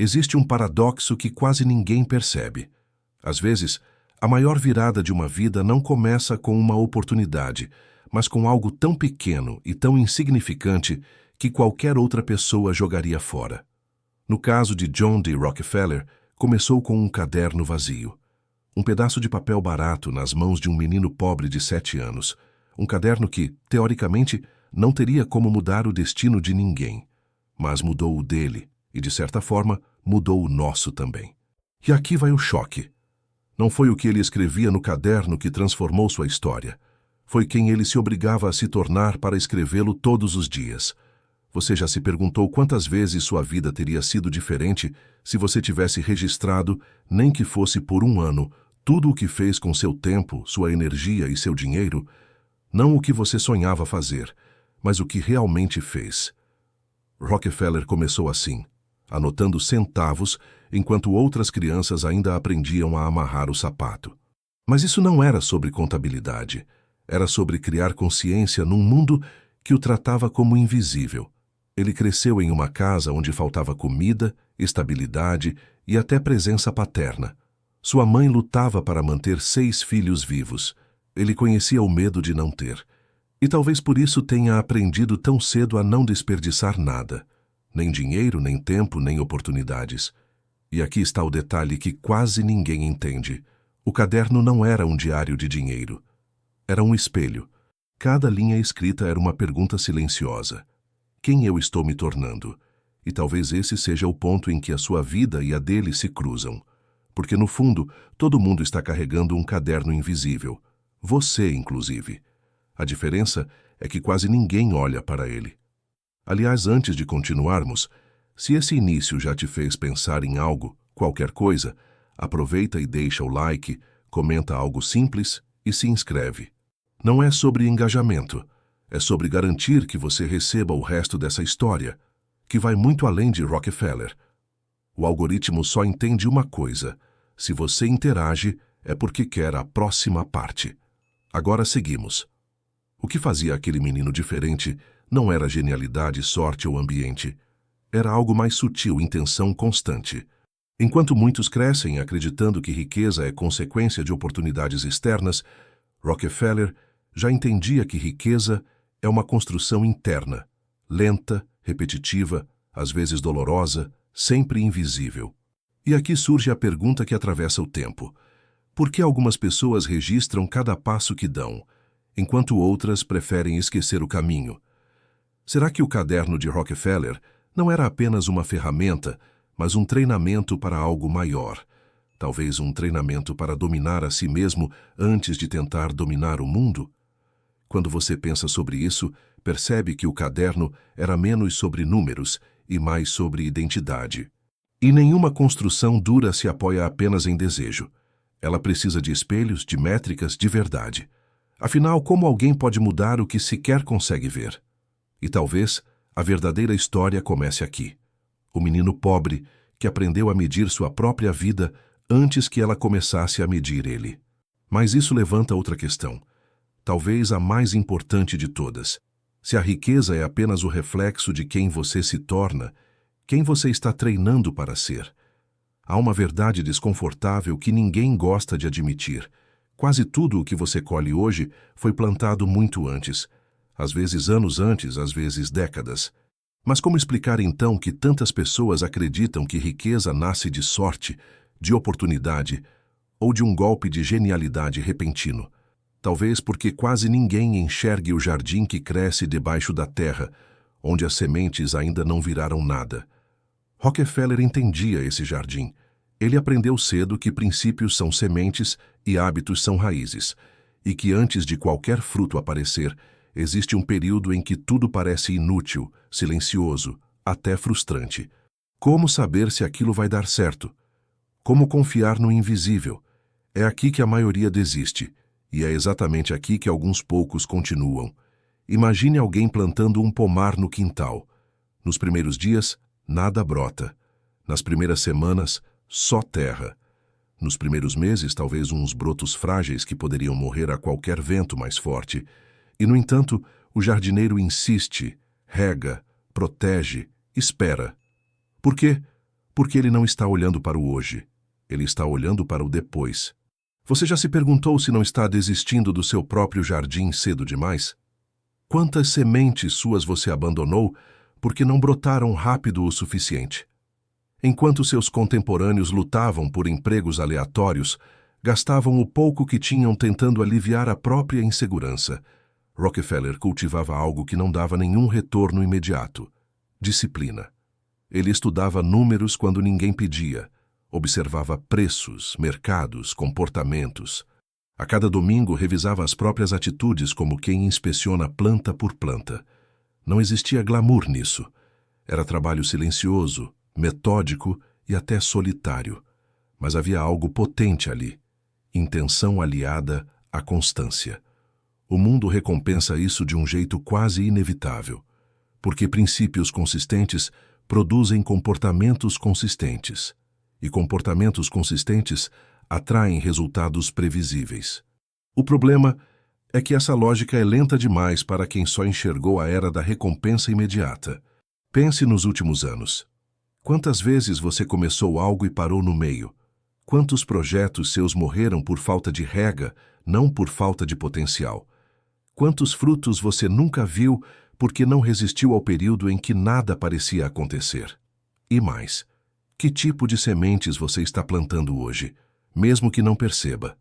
Existe um paradoxo que quase ninguém percebe. Às vezes, a maior virada de uma vida não começa com uma oportunidade, mas com algo tão pequeno e tão insignificante que qualquer outra pessoa jogaria fora. No caso de John D. Rockefeller, começou com um caderno vazio. Um pedaço de papel barato nas mãos de um menino pobre de 7 anos. Um caderno que, teoricamente, não teria como mudar o destino de ninguém. Mas mudou o dele e, de certa forma, mudou o nosso também. E aqui vai o choque. Não foi o que ele escrevia no caderno que transformou sua história. Foi quem ele se obrigava a se tornar para escrevê-lo todos os dias. Você já se perguntou quantas vezes sua vida teria sido diferente se você tivesse registrado, nem que fosse por 1 ano, tudo o que fez com seu tempo, sua energia e seu dinheiro? Não o que você sonhava fazer, mas o que realmente fez. Rockefeller começou assim, anotando centavos, enquanto outras crianças ainda aprendiam a amarrar o sapato. Mas isso não era sobre contabilidade. Era sobre criar consciência num mundo que o tratava como invisível. Ele cresceu em uma casa onde faltava comida, estabilidade e até presença paterna. Sua mãe lutava para manter 6 filhos vivos. Ele conhecia o medo de não ter. E talvez por isso tenha aprendido tão cedo a não desperdiçar nada. Nem dinheiro, nem tempo, nem oportunidades. E aqui está o detalhe que quase ninguém entende. O caderno não era um diário de dinheiro. Era um espelho. Cada linha escrita era uma pergunta silenciosa. Quem eu estou me tornando? E talvez esse seja o ponto em que a sua vida e a dele se cruzam. Porque, no fundo, todo mundo está carregando um caderno invisível. Você, inclusive. A diferença é que quase ninguém olha para ele. Aliás, antes de continuarmos, se esse início já te fez pensar em algo, qualquer coisa, aproveita e deixa o like, comenta algo simples e se inscreve. Não é sobre engajamento. É sobre garantir que você receba o resto dessa história, que vai muito além de Rockefeller. O algoritmo só entende uma coisa: se você interage, é porque quer a próxima parte. Agora seguimos. O que fazia aquele menino diferente não era genialidade, sorte ou ambiente. Era algo mais sutil, intenção constante. Enquanto muitos crescem acreditando que riqueza é consequência de oportunidades externas, Rockefeller já entendia que riqueza é uma construção interna, lenta, repetitiva, às vezes dolorosa, sempre invisível. E aqui surge a pergunta que atravessa o tempo. Por que algumas pessoas registram cada passo que dão, enquanto outras preferem esquecer o caminho? Será que o caderno de Rockefeller não era apenas uma ferramenta, mas um treinamento para algo maior? Talvez um treinamento para dominar a si mesmo antes de tentar dominar o mundo? Quando você pensa sobre isso, percebe que o caderno era menos sobre números e mais sobre identidade. E nenhuma construção dura se apoia apenas em desejo. Ela precisa de espelhos, de métricas, de verdade. Afinal, como alguém pode mudar o que sequer consegue ver? E talvez a verdadeira história comece aqui. O menino pobre que aprendeu a medir sua própria vida antes que ela começasse a medir ele. Mas isso levanta outra questão. Talvez a mais importante de todas. Se a riqueza é apenas o reflexo de quem você se torna, quem você está treinando para ser? Há uma verdade desconfortável que ninguém gosta de admitir. Quase tudo o que você colhe hoje foi plantado muito antes. Às vezes anos antes, às vezes décadas. Mas como explicar então que tantas pessoas acreditam que riqueza nasce de sorte, de oportunidade ou de um golpe de genialidade repentino? Talvez porque quase ninguém enxergue o jardim que cresce debaixo da terra, onde as sementes ainda não viraram nada. Rockefeller entendia esse jardim. Ele aprendeu cedo que princípios são sementes e hábitos são raízes, e que antes de qualquer fruto aparecer, existe um período em que tudo parece inútil, silencioso, até frustrante. Como saber se aquilo vai dar certo? Como confiar no invisível? É aqui que a maioria desiste. E é exatamente aqui que alguns poucos continuam. Imagine alguém plantando um pomar no quintal. Nos primeiros dias, nada brota. Nas primeiras semanas, só terra. Nos primeiros meses, talvez uns brotos frágeis que poderiam morrer a qualquer vento mais forte. E, no entanto, o jardineiro insiste, rega, protege, espera. Por quê? Porque ele não está olhando para o hoje, ele está olhando para o depois. Você já se perguntou se não está desistindo do seu próprio jardim cedo demais? Quantas sementes suas você abandonou porque não brotaram rápido o suficiente? Enquanto seus contemporâneos lutavam por empregos aleatórios, gastavam o pouco que tinham tentando aliviar a própria insegurança. Rockefeller cultivava algo que não dava nenhum retorno imediato: disciplina. Ele estudava números quando ninguém pedia, observava preços, mercados, comportamentos. A cada domingo revisava as próprias atitudes como quem inspeciona planta por planta. Não existia glamour nisso. Era trabalho silencioso, metódico e até solitário. Mas havia algo potente ali: intenção aliada à constância. O mundo recompensa isso de um jeito quase inevitável, porque princípios consistentes produzem comportamentos consistentes, e comportamentos consistentes atraem resultados previsíveis. O problema é que essa lógica é lenta demais para quem só enxergou a era da recompensa imediata. Pense nos últimos anos. Quantas vezes você começou algo e parou no meio? Quantos projetos seus morreram por falta de rega, não por falta de potencial? Quantos frutos você nunca viu porque não resistiu ao período em que nada parecia acontecer? E mais, que tipo de sementes você está plantando hoje, mesmo que não perceba?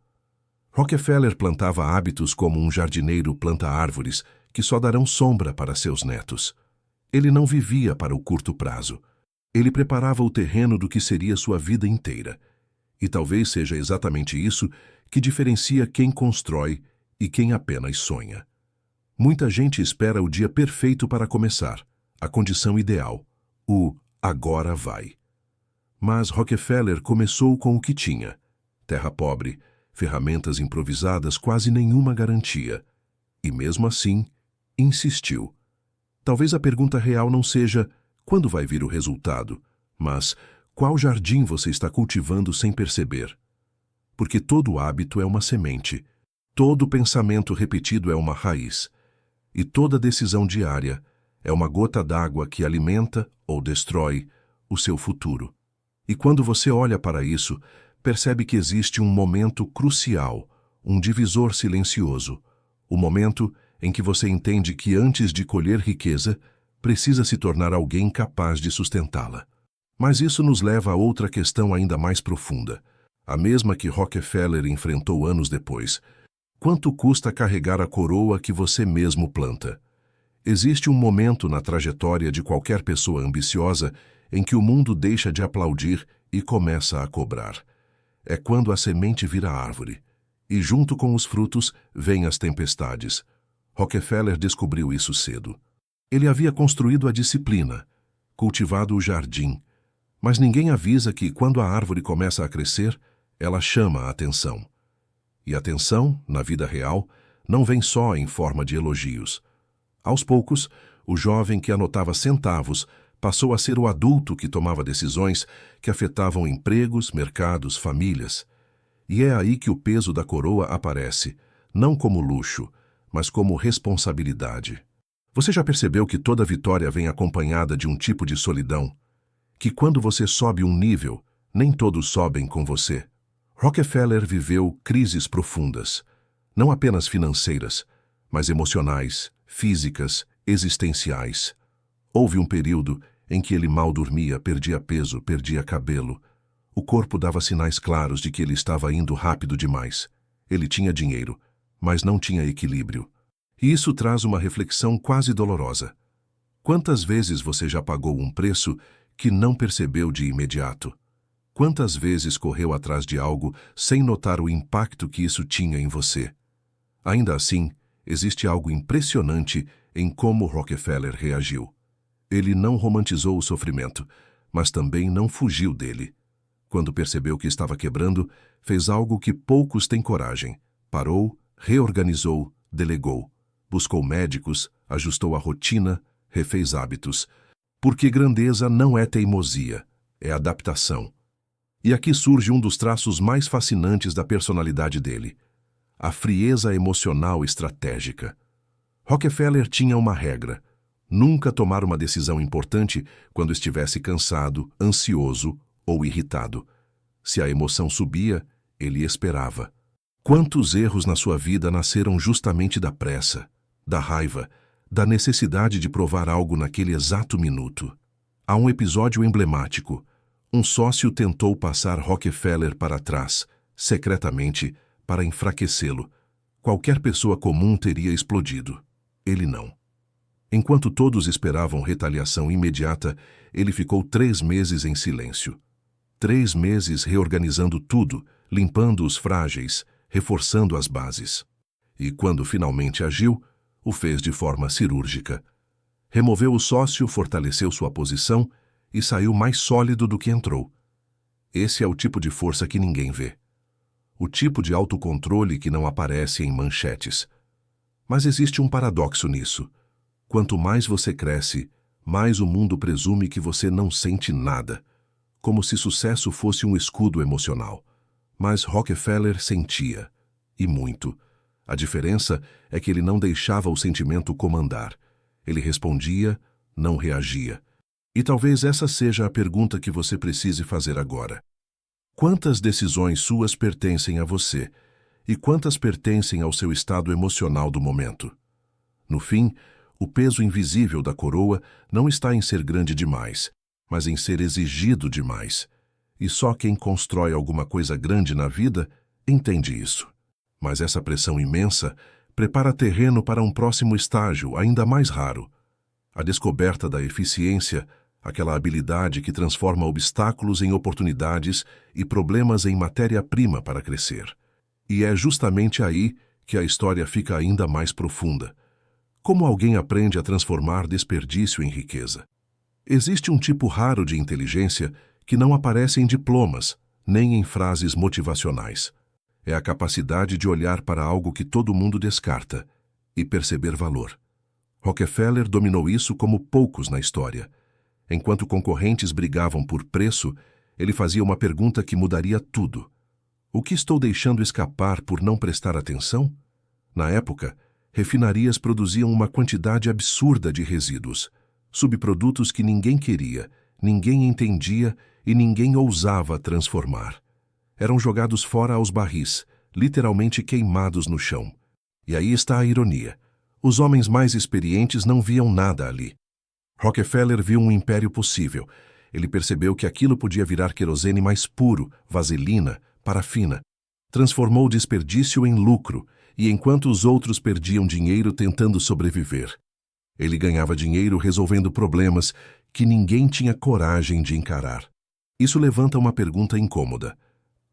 Rockefeller plantava hábitos como um jardineiro planta árvores que só darão sombra para seus netos. Ele não vivia para o curto prazo. Ele preparava o terreno do que seria sua vida inteira. E talvez seja exatamente isso que diferencia quem constrói e quem apenas sonha. Muita gente espera o dia perfeito para começar, a condição ideal, o agora vai. Mas Rockefeller começou com o que tinha: terra pobre, ferramentas improvisadas, quase nenhuma garantia. E mesmo assim, insistiu. Talvez a pergunta real não seja quando vai vir o resultado, mas qual jardim você está cultivando sem perceber? Porque todo hábito é uma semente, todo pensamento repetido é uma raiz, e toda decisão diária é uma gota d'água que alimenta ou destrói o seu futuro. E quando você olha para isso, percebe que existe um momento crucial, um divisor silencioso, o momento em que você entende que antes de colher riqueza, precisa se tornar alguém capaz de sustentá-la. Mas isso nos leva a outra questão ainda mais profunda, a mesma que Rockefeller enfrentou anos depois. Quanto custa carregar a coroa que você mesmo planta? Existe um momento na trajetória de qualquer pessoa ambiciosa em que o mundo deixa de aplaudir e começa a cobrar. É quando a semente vira árvore, e junto com os frutos vêm as tempestades. Rockefeller descobriu isso cedo. Ele havia construído a disciplina, cultivado o jardim, mas ninguém avisa que quando a árvore começa a crescer, ela chama a atenção. E a atenção, na vida real, não vem só em forma de elogios. Aos poucos, o jovem que anotava centavos passou a ser o adulto que tomava decisões que afetavam empregos, mercados, famílias. E é aí que o peso da coroa aparece, não como luxo, mas como responsabilidade. Você já percebeu que toda vitória vem acompanhada de um tipo de solidão? Que quando você sobe um nível, nem todos sobem com você. Rockefeller viveu crises profundas, não apenas financeiras, mas emocionais, físicas, existenciais. Houve um período em que ele mal dormia, perdia peso, perdia cabelo. O corpo dava sinais claros de que ele estava indo rápido demais. Ele tinha dinheiro, mas não tinha equilíbrio. E isso traz uma reflexão quase dolorosa. Quantas vezes você já pagou um preço que não percebeu de imediato? Quantas vezes correu atrás de algo sem notar o impacto que isso tinha em você? Ainda assim, existe algo impressionante em como Rockefeller reagiu. Ele não romantizou o sofrimento, mas também não fugiu dele. Quando percebeu que estava quebrando, fez algo que poucos têm coragem. Parou, reorganizou, delegou. Buscou médicos, ajustou a rotina, refez hábitos. Porque grandeza não é teimosia, é adaptação. E aqui surge um dos traços mais fascinantes da personalidade dele: a frieza emocional estratégica. Rockefeller tinha uma regra: Nunca tomar uma decisão importante quando estivesse cansado, ansioso ou irritado. Se a emoção subia, ele esperava. Quantos erros na sua vida nasceram justamente da pressa, da raiva, da necessidade de provar algo naquele exato minuto? Há um episódio emblemático. Um sócio tentou passar Rockefeller para trás, secretamente, para enfraquecê-lo. Qualquer pessoa comum teria explodido. Ele não. Enquanto todos esperavam retaliação imediata, ele ficou 3 meses em silêncio. 3 meses reorganizando tudo, limpando os frágeis, reforçando as bases. E quando finalmente agiu, o fez de forma cirúrgica. Removeu o sócio, fortaleceu sua posição e saiu mais sólido do que entrou. Esse é o tipo de força que ninguém vê. O tipo de autocontrole que não aparece em manchetes. Mas existe um paradoxo nisso. Quanto mais você cresce, mais o mundo presume que você não sente nada, como se sucesso fosse um escudo emocional. Mas Rockefeller sentia, e muito. A diferença é que ele não deixava o sentimento comandar. Ele respondia, não reagia. E talvez essa seja a pergunta que você precise fazer agora. Quantas decisões suas pertencem a você? E quantas pertencem ao seu estado emocional do momento? No fim, o peso invisível da coroa não está em ser grande demais, mas em ser exigido demais. E só quem constrói alguma coisa grande na vida entende isso. Mas essa pressão imensa prepara terreno para um próximo estágio ainda mais raro. A descoberta da eficiência, aquela habilidade que transforma obstáculos em oportunidades e problemas em matéria-prima para crescer. E é justamente aí que a história fica ainda mais profunda. Como alguém aprende a transformar desperdício em riqueza? Existe um tipo raro de inteligência que não aparece em diplomas, nem em frases motivacionais. É a capacidade de olhar para algo que todo mundo descarta e perceber valor. Rockefeller dominou isso como poucos na história. Enquanto concorrentes brigavam por preço, ele fazia uma pergunta que mudaria tudo. O que estou deixando escapar por não prestar atenção? Na época, refinarias produziam uma quantidade absurda de resíduos, subprodutos que ninguém queria, ninguém entendia e ninguém ousava transformar. Eram jogados fora aos barris, literalmente queimados no chão. E aí está a ironia. Os homens mais experientes não viam nada ali. Rockefeller viu um império possível. Ele percebeu que aquilo podia virar querosene mais puro, vaselina, parafina. Transformou o desperdício em lucro, e enquanto os outros perdiam dinheiro tentando sobreviver, ele ganhava dinheiro resolvendo problemas que ninguém tinha coragem de encarar. Isso levanta uma pergunta incômoda.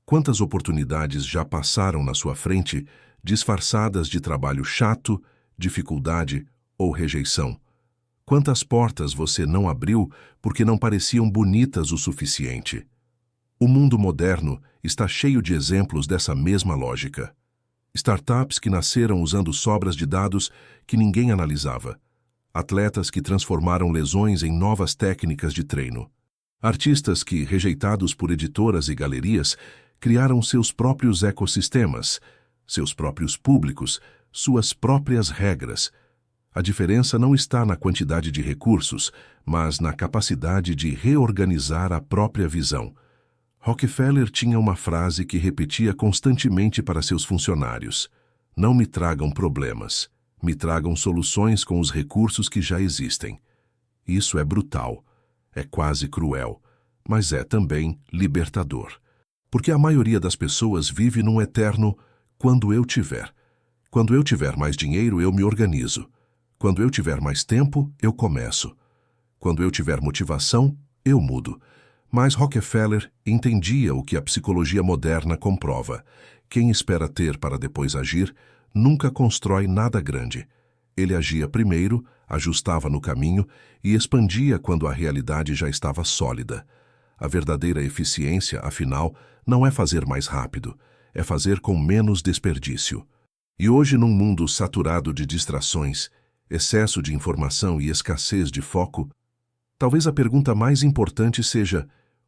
Quantas oportunidades já passaram na sua frente, disfarçadas de trabalho chato, dificuldade ou rejeição? Quantas portas você não abriu porque não pareciam bonitas o suficiente? O mundo moderno está cheio de exemplos dessa mesma lógica. Startups que nasceram usando sobras de dados que ninguém analisava. Atletas que transformaram lesões em novas técnicas de treino. Artistas que, rejeitados por editoras e galerias, criaram seus próprios ecossistemas, seus próprios públicos, suas próprias regras. A diferença não está na quantidade de recursos, mas na capacidade de reorganizar a própria visão. Rockefeller tinha uma frase que repetia constantemente para seus funcionários: "Não me tragam problemas, me tragam soluções com os recursos que já existem." Isso é brutal, é quase cruel, mas é também libertador. Porque a maioria das pessoas vive num eterno "quando eu tiver". Quando eu tiver mais dinheiro, eu me organizo. Quando eu tiver mais tempo, eu começo. Quando eu tiver motivação, eu mudo. Mas Rockefeller entendia o que a psicologia moderna comprova. Quem espera ter para depois agir, nunca constrói nada grande. Ele agia primeiro, ajustava no caminho e expandia quando a realidade já estava sólida. A verdadeira eficiência, afinal, não é fazer mais rápido, é fazer com menos desperdício. E hoje, num mundo saturado de distrações, excesso de informação e escassez de foco, talvez a pergunta mais importante seja: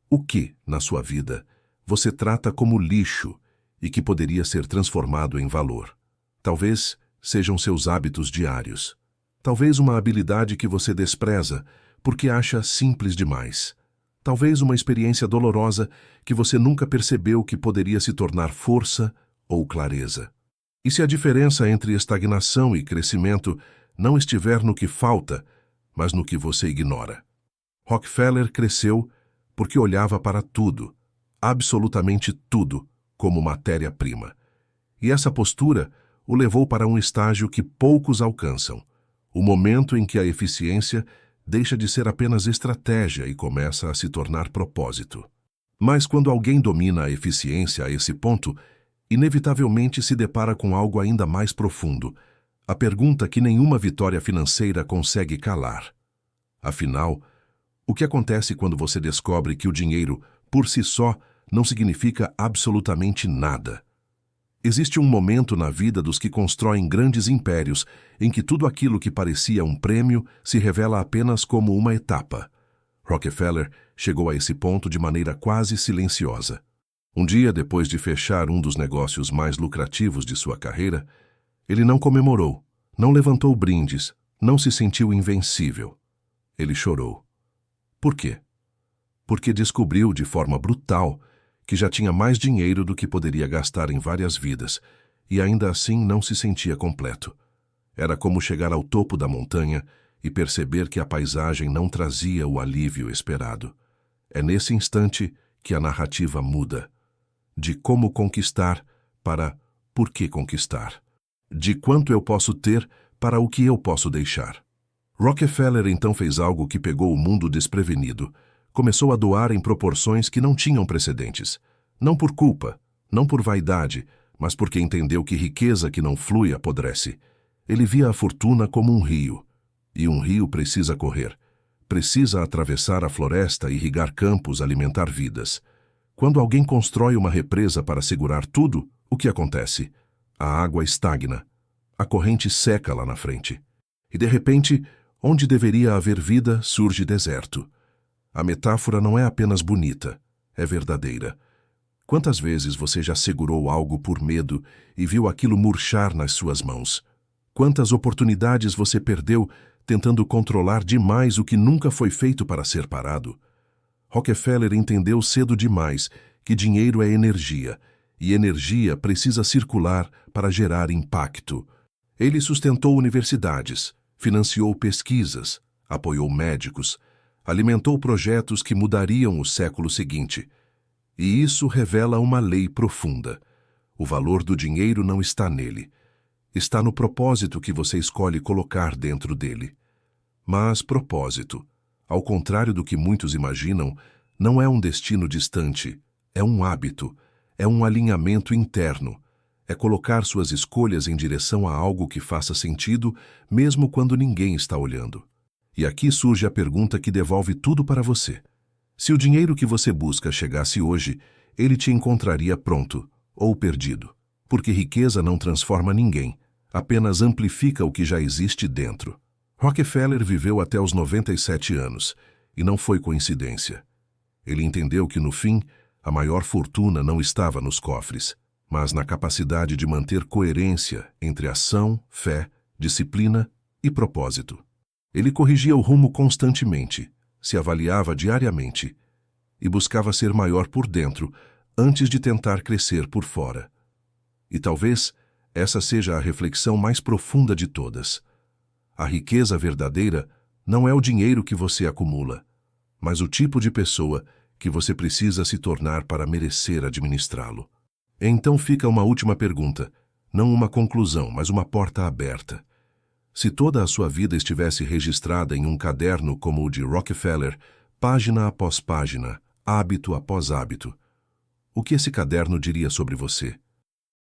o que, na sua vida, você trata como lixo e que poderia ser transformado em valor? Talvez sejam seus hábitos diários. Talvez uma habilidade que você despreza porque acha simples demais. Talvez uma experiência dolorosa que você nunca percebeu que poderia se tornar força ou clareza. E se a diferença entre estagnação e crescimento não estiver no que falta, mas no que você ignora? Rockefeller cresceu porque olhava para tudo, absolutamente tudo, como matéria-prima. E essa postura o levou para um estágio que poucos alcançam, o momento em que a eficiência deixa de ser apenas estratégia e começa a se tornar propósito. Mas quando alguém domina a eficiência a esse ponto, inevitavelmente se depara com algo ainda mais profundo, a pergunta que nenhuma vitória financeira consegue calar. Afinal, o que acontece quando você descobre que o dinheiro, por si só, não significa absolutamente nada? Existe um momento na vida dos que constroem grandes impérios em que tudo aquilo que parecia um prêmio se revela apenas como uma etapa. Rockefeller chegou a esse ponto de maneira quase silenciosa. Um dia, depois de fechar um dos negócios mais lucrativos de sua carreira, ele não comemorou, não levantou brindes, não se sentiu invencível. Ele chorou. Por quê? Porque descobriu de forma brutal que já tinha mais dinheiro do que poderia gastar em várias vidas, e ainda assim não se sentia completo. Era como chegar ao topo da montanha e perceber que a paisagem não trazia o alívio esperado. É nesse instante que a narrativa muda. De como conquistar para por que conquistar. De quanto eu posso ter para o que eu posso deixar. Rockefeller então fez algo que pegou o mundo desprevenido. Começou a doar em proporções que não tinham precedentes. Não por culpa, não por vaidade, mas porque entendeu que riqueza que não flui apodrece. Ele via a fortuna como um rio. E um rio precisa correr. Precisa atravessar a floresta, irrigar campos, alimentar vidas. Quando alguém constrói uma represa para segurar tudo, o que acontece? A água estagna. A corrente seca lá na frente. E de repente, onde deveria haver vida, surge deserto. A metáfora não é apenas bonita, é verdadeira. Quantas vezes você já segurou algo por medo e viu aquilo murchar nas suas mãos? Quantas oportunidades você perdeu tentando controlar demais o que nunca foi feito para ser parado? Rockefeller entendeu cedo demais que dinheiro é energia, e energia precisa circular para gerar impacto. Ele sustentou universidades, financiou pesquisas, apoiou médicos, alimentou projetos que mudariam o século seguinte. E isso revela uma lei profunda. O valor do dinheiro não está nele. Está no propósito que você escolhe colocar dentro dele. Mas propósito, ao contrário do que muitos imaginam, não é um destino distante, é um hábito, é um alinhamento interno. É colocar suas escolhas em direção a algo que faça sentido, mesmo quando ninguém está olhando. E aqui surge a pergunta que devolve tudo para você. Se o dinheiro que você busca chegasse hoje, ele te encontraria pronto ou perdido. Porque riqueza não transforma ninguém, apenas amplifica o que já existe dentro. Rockefeller viveu até os 97 anos, e não foi coincidência. Ele entendeu que, no fim, a maior fortuna não estava nos cofres, mas na capacidade de manter coerência entre ação, fé, disciplina e propósito. Ele corrigia o rumo constantemente, se avaliava diariamente e buscava ser maior por dentro antes de tentar crescer por fora. E talvez essa seja a reflexão mais profunda de todas. A riqueza verdadeira não é o dinheiro que você acumula, mas o tipo de pessoa que você precisa se tornar para merecer administrá-lo. Então fica uma última pergunta, não uma conclusão, mas uma porta aberta. Se toda a sua vida estivesse registrada em um caderno como o de Rockefeller, página após página, hábito após hábito, o que esse caderno diria sobre você?